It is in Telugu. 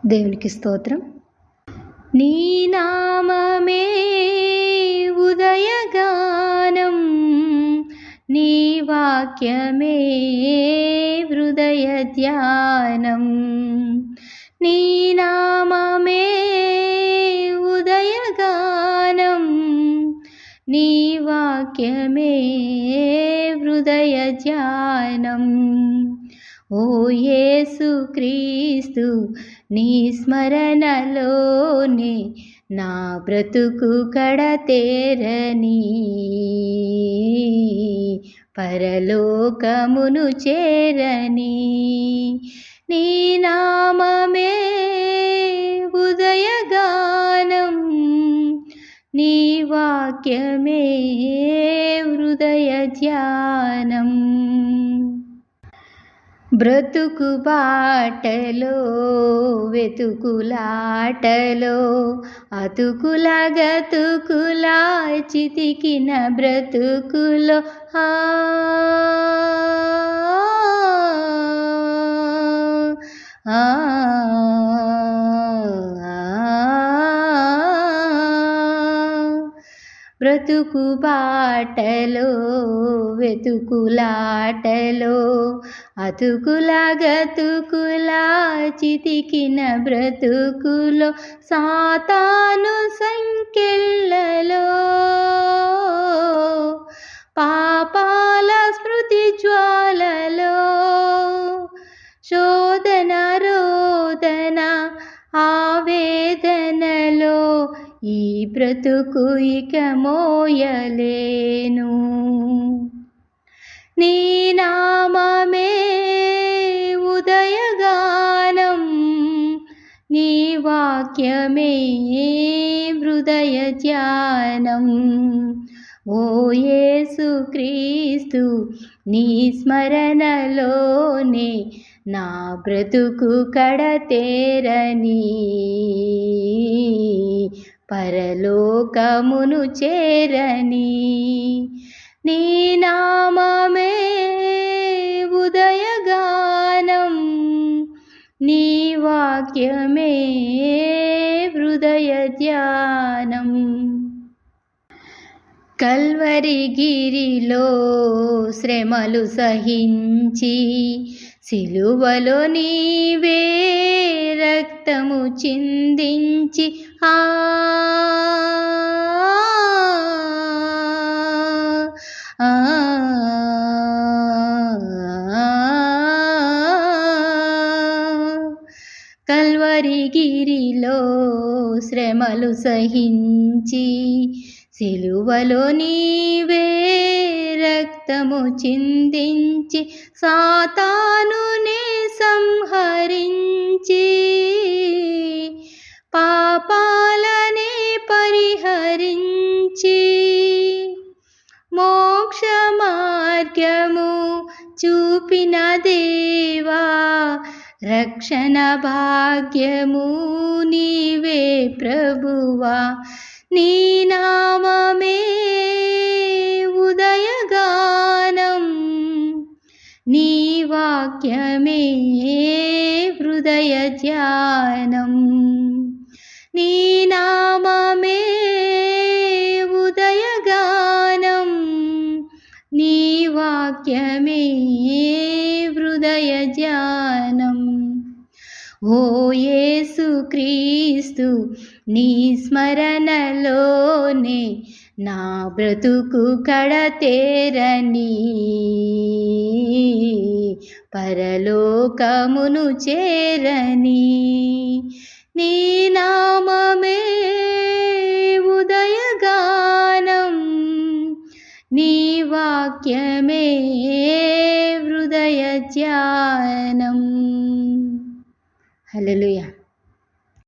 దేవునికి స్తోత్రం. నీ నామమే ఉదయగానం, నీ వాక్యమే హృదయ ధ్యానం. నీ నామమే ఉదయగానం, నీ వాక్యమే హృదయ ధ్యానం. ఓ యేసు క్రీస్తు, నీ స్మరణలోనే నా బ్రతుకు కడతేరని, పరలోకమును చేరని. నీ నామమే ఉదయగానం, నీ వాక్యమే హృదయ ధ్యానం. బ్రతుకు బాటలో వెతుకులాటలో అతుకుల గతుకులా చితికిన బ్రతుకులో బ్రతుకు బాటలో వెతుకులాటలో అతుకుల గతుకులా చితికిన బ్రతుకులో సాతాను సంకెళ్ళలో పాపాల స్మృతి జ్వాలలో శోధన రోదన ఆవేదనలో ఈ బ్రతుకు ఇక మోయలేను. నీ నామమే ఉదయగానం, నీ వాక్యమే హృదయ ధ్యానం. ఓ యేసు క్రీస్తు, నీ స్మరణలోనే నా బ్రతుకు కడతేరని, పరలోకమును చేరని. నీ నామమే ఉదయగానం, నీ వాక్యమే హృదయ ధ్యానం. కల్వరి గిరిలో శ్రమలు సహించి సిలువలో నీవే రక్తము చిందించి కల్వరి గిరిలో శ్రమలు సహించి సిలువలో నీవే రక్తము చిందించి సాతానునే సంహరించి పాపాలనే పరిహరించి మోక్ష మార్గము చూపిన దేవా, రక్షణ భాగ్యము నీవే ప్రభువా. నీ నామమే ఉదయగానం, నీ వాక్యమే హృదయ ధ్యానం. నీ నామమే ఉదయగానం, నీ వాక్యమే హృదయ ధ్యానం. ఓ యేసు క్రీస్తు, నీ స్మరణలోనే నా బ్రతుకు కడతేరని, పరలోకమును చేరని. నీ నామమే ఉదయగానం, నీ వాక్యమే హృదయ ధ్యానం. హల్లెలూయా.